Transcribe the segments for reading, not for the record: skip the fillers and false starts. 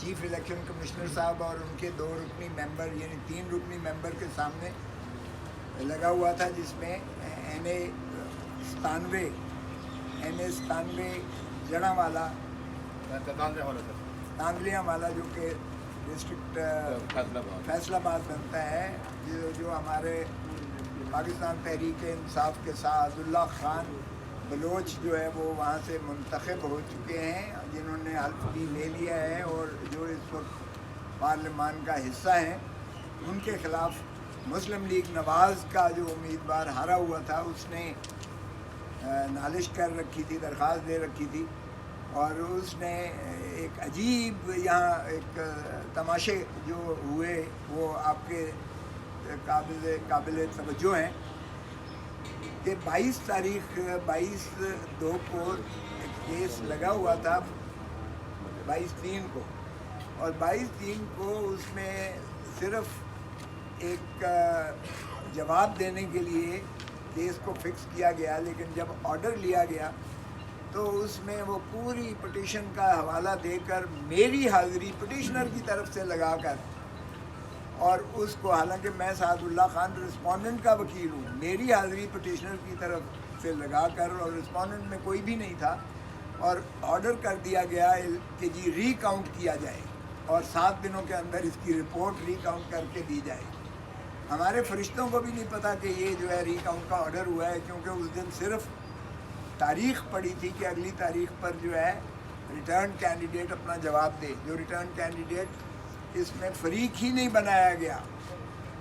Chief election commissioner صاحب اور ان کے 2 رکنی ممبر یعنی 3 رکنی ممبر کے سامنے لگا ہوا تھا، جس میں NA97 جڑا والا تانگلیاں والا جو کہ ڈسٹرکٹ فیصل آباد بنتا ہے، جو ہمارے پاکستان تحریک انصاف کے ساتھ عبداللہ خان بلوچ جو ہے وہ وہاں سے منتخب ہو چکے ہیں، جنہوں نے حلف بھی لے لیا ہے اور جو اس وقت پارلیمان کا حصہ ہیں، ان کے خلاف مسلم لیگ نواز کا جو امیدوار ہارا ہوا تھا اس نے نالش کر رکھی تھی، درخواست دے رکھی تھی، اور اس نے ایک عجیب یہاں ایک تماشے جو ہوئے وہ آپ کے قابل توجہ ہیں کہ 22/2 کو ایک کیس لگا ہوا تھا 22/3 کو، اور 22/3 کو اس میں صرف ایک جواب دینے کے لیے کیس کو فکس کیا گیا، لیکن جب آرڈر لیا گیا تو اس میں وہ پوری پٹیشن کا حوالہ دے کر میری حاضری پٹیشنر کی طرف سے لگا کر، اور اس کو حالانکہ میں سعد اللہ خان رسپونڈنٹ کا وکیل ہوں، میری حاضری پٹیشنر کی طرف سے لگا کر، اور رسپونڈنٹ میں کوئی بھی نہیں تھا، اور آرڈر کر دیا گیا کہ جی ری کاؤنٹ کیا جائے اور 7 دنوں کے اندر اس کی رپورٹ ری کاؤنٹ کر کے دی جائے۔ ہمارے فرشتوں کو بھی نہیں پتا کہ یہ جو ہے ری کاؤنٹ کا آرڈر ہوا ہے، کیونکہ اس دن صرف تاریخ پڑی تھی کہ اگلی تاریخ پر جو ہے ریٹرن کینڈیڈیٹ اپنا جواب دے، جو ریٹرن کینڈیڈیٹ اس میں فریق ہی نہیں بنایا گیا۔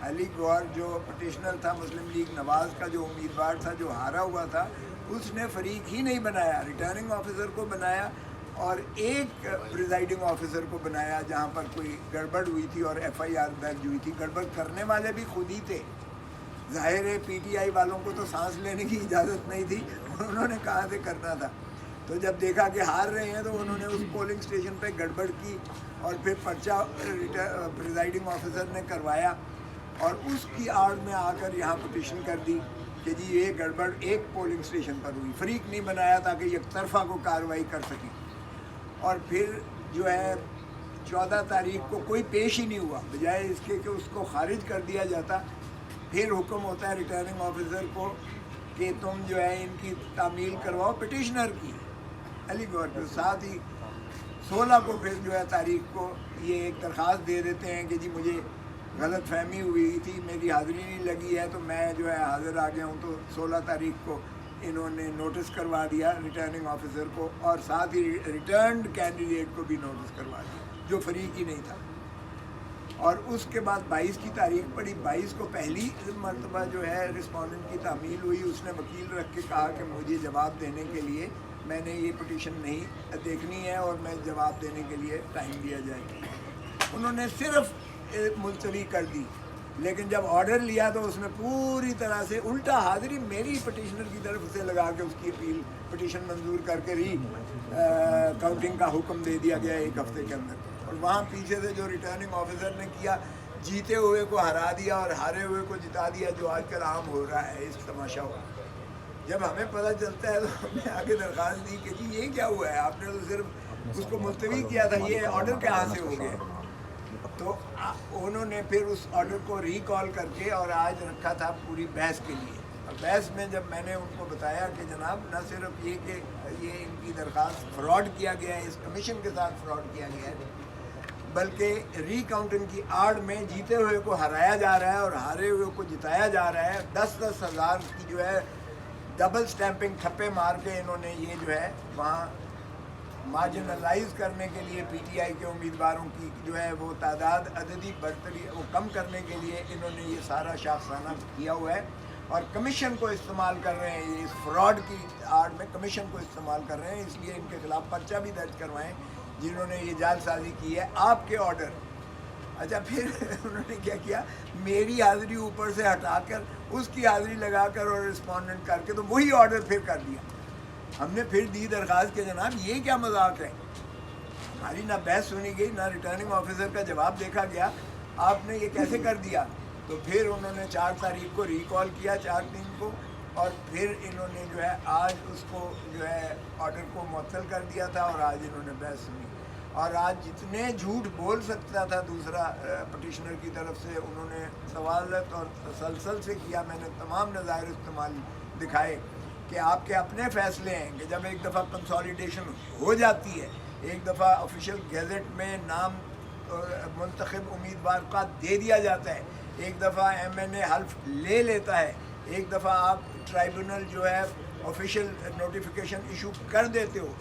علی گوہر جو پٹیشنر تھا مسلم لیگ نواز کا، جو امیدوار تھا جو ہارا ہوا تھا، اس نے فریق ہی نہیں بنایا، ریٹرننگ آفیسر کو بنایا اور ایک پریزائڈنگ آفیسر کو بنایا جہاں پر کوئی گڑبڑ ہوئی تھی اور FIR درج ہوئی تھی۔ گڑبڑ کرنے والے بھی خود ہی تھے، ظاہر ہے PTI والوں کو تو سانس لینے کی اجازت نہیں تھی، انہوں نے کہاں سے کرنا تھا۔ تو جب دیکھا کہ ہار رہے ہیں تو انہوں نے اس پولنگ اسٹیشن پہ گڑبڑ کی، اور پھر پرچہ پریزائڈنگ آفیسر نے کروایا، اور اس کی آڑ میں آ کر یہاں پٹیشن کر دی کہ جی یہ گڑبڑ ایک پولنگ اسٹیشن پر ہوئی، فریق نہیں بنایا تاکہ یک طرفہ کو کارروائی کر سکیں۔ اور پھر جو ہے 14 تاریخ کو کوئی پیش ہی نہیں ہوا، بجائے اس کے کہ اس کو خارج کر دیا جاتا، پھر حکم ہوتا ہے ریٹرننگ آفیسر کو کہ تم جو ہے ان کی تعمیل کرواؤ پٹیشنر کی، علی گوہر کے ساتھ ہی 16 کو پھر جو ہے تاریخ کو یہ ایک درخواست دے دیتے ہیں کہ جی مجھے غلط فہمی ہوئی تھی، میری حاضری نہیں لگی ہے تو میں جو ہے حاضر آ گیا ہوں، تو 16 تاریخ کو انہوں نے نوٹس کروا دیا ریٹرننگ آفیسر کو، اور ساتھ ہی ریٹرنڈ کینڈیڈیٹ کو بھی نوٹس کروا دیا جو فریق ہی نہیں تھا۔ اور اس کے بعد 22 کی تاریخ پڑی، 22 کو پہلی مرتبہ جو ہے رسپونڈنٹ کی تعمیل ہوئی، اس نے وکیل رکھ کے کہا کہ مجھے جواب دینے کے لیے میں نے یہ پٹیشن نہیں دیکھنی ہے اور میں جواب دینے کے لیے ٹائم دیا جائے۔ انہوں نے صرف ملتوی کر دی، لیکن جب آرڈر لیا تو اس میں پوری طرح سے الٹا حاضری میری پٹیشنر کی طرف سے لگا کے اس کی اپیل پٹیشن منظور کر کے ری کاؤنٹنگ کا حکم دے دیا گیا 1 ہفتے کے اندر۔ اور وہاں پیچھے سے جو ریٹرننگ آفیسر نے کیا، جیتے ہوئے کو ہرا دیا اور ہارے ہوئے کو جتا دیا، جو آج کل عام ہو رہا ہے اس تماشا ہوا۔ جب ہمیں پتہ چلتا ہے تو ہم نے آگے درخواست دی کہ جی یہ کیا ہوا ہے، آپ نے تو صرف اس کو ملتوی کیا تھا، یہ آرڈر کہاں سے ہو گیا؟ تو انہوں نے پھر اس آرڈر کو ریکال کر کے اور آج رکھا تھا پوری بحث کے لیے۔ اور بحث میں جب میں نے ان کو بتایا کہ جناب نہ صرف یہ کہ یہ ان کی درخواست فراڈ کیا گیا ہے، اس کمیشن کے ساتھ فراڈ کیا گیا ہے، بلکہ ری کاؤنٹنگ کی آڑ میں جیتے ہوئے کو ہرایا جا رہا ہے اور ہارے ہوئے کو جتایا جا رہا ہے، 10-10 ہزار کی جو ہے ڈبل سٹیمپنگ تھپے مار کے انہوں نے یہ جو ہے وہاں مارجنلائز کرنے کے لیے PTI کے امیدواروں کی جو ہے وہ تعداد عددی برتری وہ کم کرنے کے لیے انہوں نے یہ سارا شاخسانہ کیا ہوا ہے، اور کمیشن کو استعمال کر رہے ہیں، اس فراڈ کی آڑ میں کمیشن کو استعمال کر رہے ہیں، اس لیے ان کے خلاف پرچہ بھی درج کروائیں جنہوں نے یہ جعل سازی کی ہے آپ کے آرڈر۔ اچھا پھر انہوں نے کیا کیا، میری حاضری اوپر سے ہٹا کر اس کی حاضری لگا کر اور رسپونڈنٹ کر کے تو وہی آرڈر پھر کر دیا۔ ہم نے پھر دی درخواست کہ جناب یہ کیا مذاق ہے، ہماری نہ بحث سنی گئی، نہ ریٹرننگ آفیسر کا جواب دیکھا گیا، آپ نے یہ کیسے کر دیا؟ تو پھر انہوں نے 4 تاریخ کو ریکال کیا، 4/3 کو، اور پھر انہوں نے جو ہے آج اس کو جو ہے آرڈر کو معطل کر دیا تھا، اور آج انہوں نے بحث سنی، اور آج جتنے جھوٹ بول سکتا تھا دوسرا پٹیشنر کی طرف سے انہوں نے سوالت اور تسلسل سے کیا. میں نے تمام نظائر استعمال دکھائے کہ آپ کے اپنے فیصلے ہیں کہ جب ایک دفعہ کنسالیڈیشن ہو جاتی ہے، ایک دفعہ آفیشیل گیزٹ میں نام منتخب امیدوار کا دے دیا جاتا ہے، ایک دفعہ ایم این اے حلف لے لیتا ہے، ایک دفعہ آپ ٹرائبونل جو ہے آفیشیل نوٹیفیکیشن ایشو کر دیتے ہو،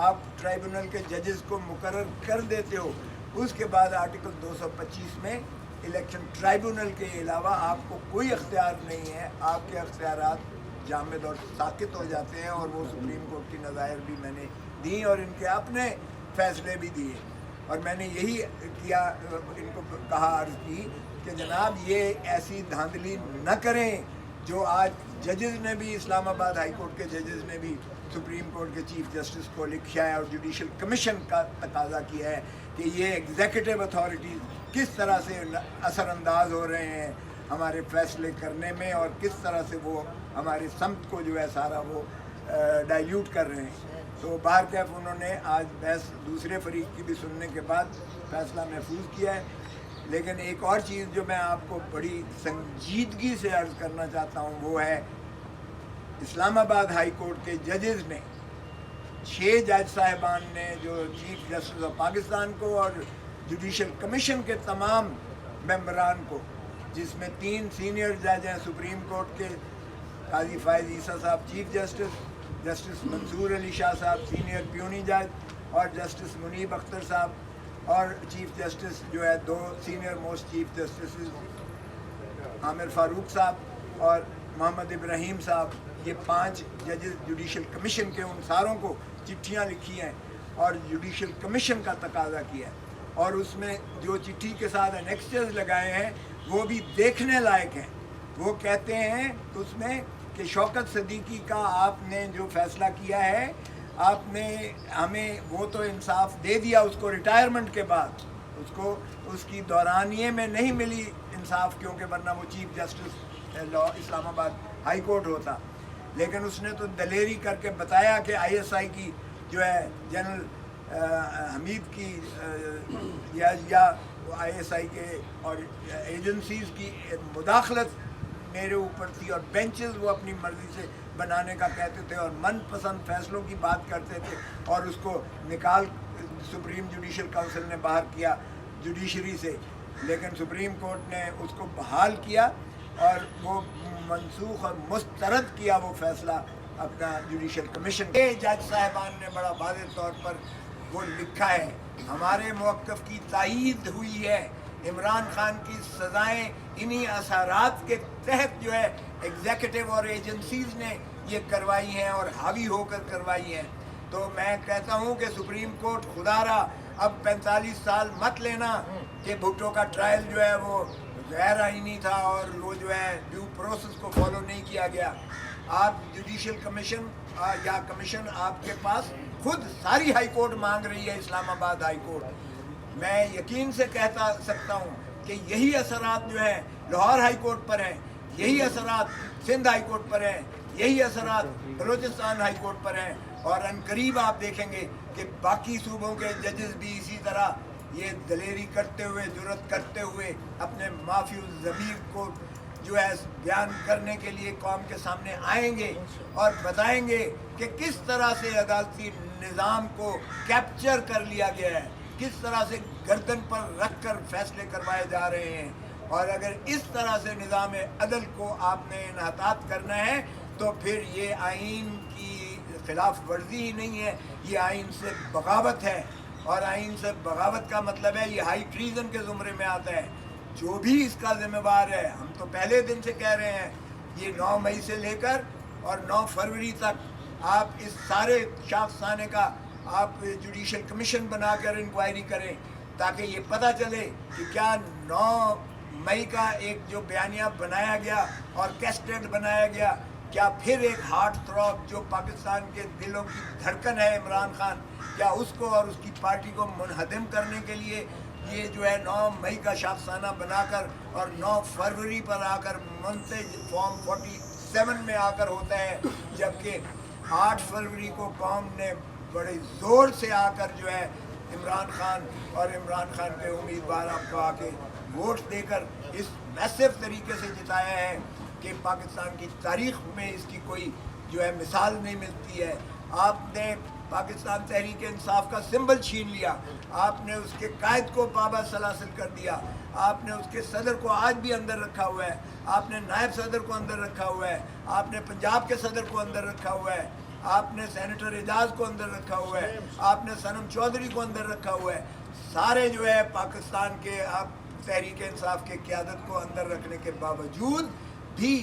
آپ ٹرائبونل کے ججز کو مقرر کر دیتے ہو، اس کے بعد آرٹیکل 225 میں الیکشن ٹرائبونل کے علاوہ آپ کو کوئی اختیار نہیں ہے. آپ کے اختیارات جامد اور ساقط ہو جاتے ہیں، اور وہ سپریم کورٹ کی نظائر بھی میں نے دی اور ان کے اپنے فیصلے بھی دیے. اور میں نے یہی کیا، ان کو کہا، عرض کی کہ جناب یہ ایسی دھاندلی نہ کریں جو آج ججز نے بھی، اسلام آباد ہائی کورٹ کے ججز نے بھی سپریم کورٹ کے چیف جسٹس کو لکھا ہے اور جوڈیشل کمیشن کا تقاضا کیا ہے کہ یہ ایگزیکٹو اتھارٹیز کس طرح سے اثر انداز ہو رہے ہیں ہمارے فیصلے کرنے میں، اور کس طرح سے وہ ہماری سمت کو جو ہے سارا وہ ڈائلیوٹ کر رہے ہیں. تو بہرکیف انہوں نے آج بحث دوسرے فریق کی بھی سننے کے بعد فیصلہ محفوظ کیا ہے. لیکن ایک اور چیز جو میں آپ کو بڑی سنجیدگی سے عرض کرنا چاہتا ہوں وہ ہے، اسلام آباد ہائی کورٹ کے ججز نے 6 جج صاحبان نے جو چیف جسٹس آف پاکستان کو اور جوڈیشل کمیشن کے تمام ممبران کو، جس میں 3 سینئر جج ہیں سپریم کورٹ کے، قاضی فائز عیسیٰ صاحب چیف جسٹس، جسٹس منصور علی شاہ صاحب سینئر پیونی جج، اور جسٹس منیب اختر صاحب، اور چیف جسٹس جو ہے 2 سینئر موسٹ چیف جسٹسز عامر فاروق صاحب اور محمد ابراہیم صاحب، یہ 5 ججز جوڈیشل کمیشن کے، ان ساروں کو چٹھیاں لکھی ہیں اور جوڈیشل کمیشن کا تقاضا کیا ہے، اور اس میں جو چٹھی کے ساتھ انیکسچرز لگائے ہیں وہ بھی دیکھنے لائق ہیں. وہ کہتے ہیں اس میں کہ شوکت صدیقی کا آپ نے جو فیصلہ کیا ہے، آپ نے ہمیں وہ تو انصاف دے دیا اس کو ریٹائرمنٹ کے بعد، اس کو اس کی دورانیے میں نہیں ملی انصاف، کیونکہ ورنہ وہ چیف جسٹس اسلام آباد ہائی کورٹ ہوتا. لیکن اس نے تو دلیری کر کے بتایا کہ آئی ایس آئی کی جو ہے جنرل حمید کی یا آئی ایس آئی کے اور ایجنسیز کی مداخلت میرے اوپر تھی، اور بینچز وہ اپنی مرضی سے بنانے کا کہتے تھے اور من پسند فیصلوں کی بات کرتے تھے، اور اس کو نکال سپریم جوڈیشل کونسل نے باہر کیا جوڈیشری سے. لیکن سپریم کورٹ نے اس کو بحال کیا اور وہ منسوخ اور مسترد کیا وہ فیصلہ اپنا جوڈیشل کمیشن. جج صاحبان نے بڑا واضح طور پر وہ لکھا ہے، ہمارے موقف کی تائید ہوئی ہے، عمران خان کی سزائیں انہی اثرات کے تحت جو ہے ایگزیکٹو اور ایجنسیز نے یہ کروائی ہیں اور حاوی ہو کر کروائی ہیں. تو میں کہتا ہوں کہ سپریم کورٹ خدا را اب 45 سال مت لینا کہ بھٹو کا ٹرائل جو ہے وہ غیر آئینی تھا اور وہ جو ہے ڈیو پروسیس کو فالو نہیں کیا گیا. آپ جوڈیشل کمیشن یا کمیشن آپ کے پاس خود ساری ہائی کورٹ مانگ رہی ہے، اسلام آباد ہائی کورٹ. میں یقین سے کہتا سکتا ہوں کہ یہی اثرات جو ہیں لاہور ہائی کورٹ پر ہیں، یہی اثرات سندھ ہائی کورٹ پر ہیں، یہی اثرات بلوچستان ہائی کورٹ پر ہیں، اور عنقریب آپ دیکھیں گے کہ باقی صوبوں کے ججز بھی اسی طرح یہ دلیری کرتے ہوئے، جرأت کرتے ہوئے اپنے معافی الضمیر کو جو ہے بیان کرنے کے لیے قوم کے سامنے آئیں گے اور بتائیں گے کہ کس طرح سے عدالتی نظام کو کیپچر کر لیا گیا ہے، کس طرح سے گردن پر رکھ کر فیصلے کروائے جا رہے ہیں. اور اگر اس طرح سے نظام عدل کو آپ نے انحطاط کرنا ہے تو پھر یہ آئین کی خلاف ورزی ہی نہیں ہے، یہ آئین سے بغاوت ہے، اور آئین سے بغاوت کا مطلب ہے یہ ہائی ٹریزن کے زمرے میں آتا ہے. جو بھی اس کا ذمہ دار ہے، ہم تو پہلے دن سے کہہ رہے ہیں، یہ 9 مئی سے لے کر اور 9 فروری تک آپ اس سارے شاخسانے کا آپ جوڈیشل کمیشن بنا کر انکوائری کریں، تاکہ یہ پتہ چلے کہ کیا 9 مئی کا ایک جو بیانیہ بنایا گیا اور کیسٹڈ بنایا گیا، کیا پھر ایک ہارٹ تھروب جو پاکستان کے دلوں کی دھڑکن ہے عمران خان، کیا اس کو اور اس کی پارٹی کو منہدم کرنے کے لیے یہ جو ہے 9 مئی کا شاخسانہ بنا کر اور 9 فروری پر آ کر منتج فارم 1947 میں آ کر ہوتا ہے، جبکہ 8 فروری کو قوم نے بڑے زور سے آ کر جو ہے عمران خان اور عمران خان کے امیدوار آپ کو آ کے ووٹ دے کر اس میسو طریقے سے جتایا ہے کہ پاکستان کی تاریخ میں اس کی کوئی جو ہے مثال نہیں ملتی ہے۔ آپ نے پاکستان تحریک انصاف کا سمبل چھین لیا، آپ نے اس کے قائد کو بابا سلاسل کر دیا، آپ نے اس کے صدر کو آج بھی اندر رکھا ہوا ہے، آپ نے نائب صدر کو اندر رکھا ہوا ہے، آپ نے پنجاب کے صدر کو اندر رکھا ہوا ہے، آپ نے سینیٹر اعجاز کو اندر رکھا ہوا ہے، آپ نے صنم چودھری کو اندر رکھا ہوا ہے۔ سارے جو ہے پاکستان کے آپ تحریک انصاف کے قیادت کو اندر رکھنے کے باوجود بھی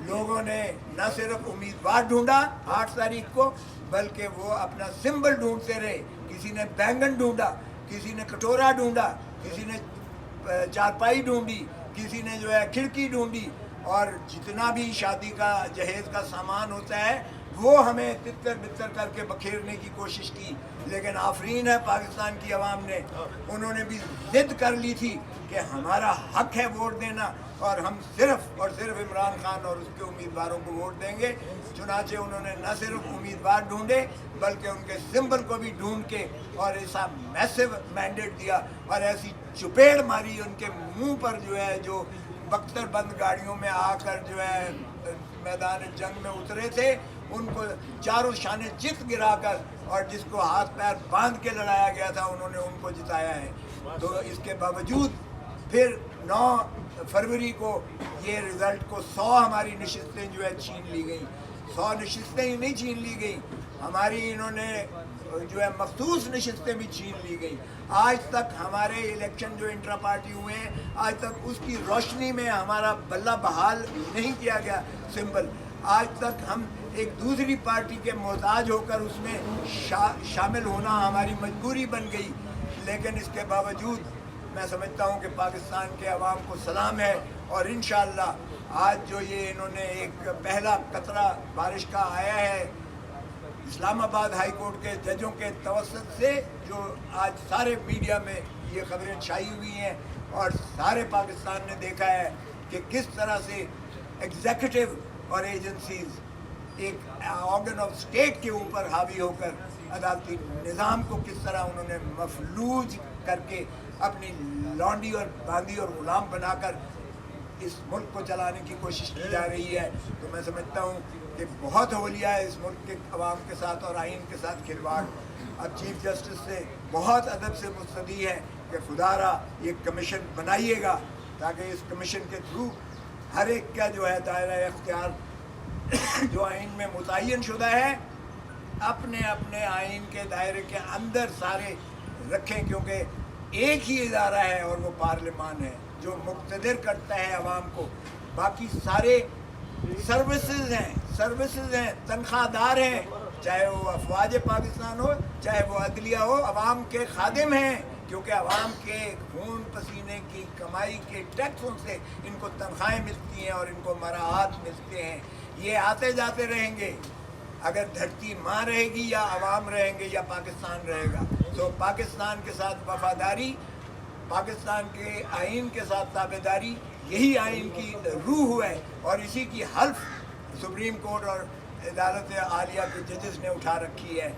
لوگوں نے نہ صرف امیدوار ڈھونڈا 8 تاریخ کو، بلکہ وہ اپنا سمبل ڈھونڈتے رہے۔ کسی نے بینگن ڈھونڈا، کسی نے کٹورا ڈھونڈا، کسی نے چارپائی ڈھونڈی، کسی نے جو ہے کھڑکی ڈھونڈی، اور جتنا بھی شادی کا جہیز کا سامان ہوتا ہے وہ ہمیں تتر بتر کر کے بکھیرنے کی کوشش کی۔ لیکن آفرین ہے پاکستان کی عوام نے، انہوں نے بھی ضد کر لی تھی کہ ہمارا حق ہے ووٹ دینا، اور ہم صرف اور صرف عمران خان اور اس کے امیدواروں کو ووٹ دیں گے۔ چنانچہ انہوں نے نہ صرف امیدوار ڈھونڈے بلکہ ان کے سمبل کو بھی ڈھونڈ کے اور ایسا میسو مینڈیٹ دیا اور ایسی چپیڑ ماری ان کے منہ پر جو ہے، جو بختر بند گاڑیوں میں آ کر جو ہے میدان جنگ میں اترے تھے، ان کو چاروں شانے چت گرا کر اور جس کو ہاتھ پیر باندھ کے لڑایا گیا تھا انہوں نے ان کو جتایا ہے۔ تو اس کے باوجود پھر 9 فروری کو یہ رزلٹ کو 100 ہماری نشستیں جو ہے چھین لی گئیں۔ 100 نشستیں ہی نہیں چھین لی گئیں، ہماری انہوں نے جو ہے مخصوص نشستیں بھی چھین لی گئیں۔ آج تک ہمارے الیکشن جو انٹرا پارٹی ہوئے ہیں، آج تک اس کی روشنی میں ہمارا بلہ بحال نہیں کیا گیا سمبل۔ آج تک ہم ایک دوسری پارٹی کے محتاج ہو کر اس میں شامل ہونا ہماری مجبوری بن گئی۔ لیکن اس کے باوجود میں سمجھتا ہوں کہ پاکستان کے عوام کو سلام ہے، اور انشاءاللہ آج جو یہ انہوں نے ایک پہلا قطرہ بارش کا آیا ہے اسلام آباد ہائی کورٹ کے ججوں کے توسط سے، جو آج سارے میڈیا میں یہ خبریں چھائی ہوئی ہیں اور سارے پاکستان نے دیکھا ہے کہ کس طرح سے ایگزیکٹو اور ایجنسیز ایک آرگن آف اسٹیٹ کے اوپر حاوی ہو کر عدالتی نظام کو کس طرح انہوں نے مفلوج کر کے اپنی لانڈی اور باندی اور غلام بنا کر اس ملک کو چلانے کی کوشش کی جا رہی ہے۔ تو میں سمجھتا ہوں کہ بہت ہو لیا ہے اس ملک کے عوام کے ساتھ اور آئین کے ساتھ کھلواڑ۔ اب چیف جسٹس سے بہت ادب سے مستدعی ہے کہ خدا را یہ کمیشن بنائیے گا، تاکہ اس کمیشن کے تھرو ہر ایک کا جو ہے دائرہ اختیار جو آئین میں متعین شدہ ہے اپنے اپنے آئین کے دائرے کے اندر سارے رکھیں، کیونکہ ایک ہی ادارہ ہے اور وہ پارلیمان ہے جو مقتدر کرتا ہے عوام کو۔ باقی سارے سروسز ہیں، تنخواہ دار ہیں، چاہے وہ افواج پاکستان ہو، چاہے وہ عدلیہ ہو، عوام کے خادم ہیں، کیونکہ عوام کے خون پسینے کی کمائی کے ٹیکسوں سے ان کو تنخواہیں ملتی ہیں اور ان کو مراعات ملتے ہیں۔ یہ آتے جاتے رہیں گے، اگر دھرتی ماں رہے گی یا عوام رہیں گے یا پاکستان رہے گا۔ تو پاکستان کے ساتھ وفاداری، پاکستان کے آئین کے ساتھ تابعداری، یہی آئین کی روح ہے، اور اسی کی حلف سپریم کورٹ اور عدالت عالیہ کے ججز نے اٹھا رکھی ہے۔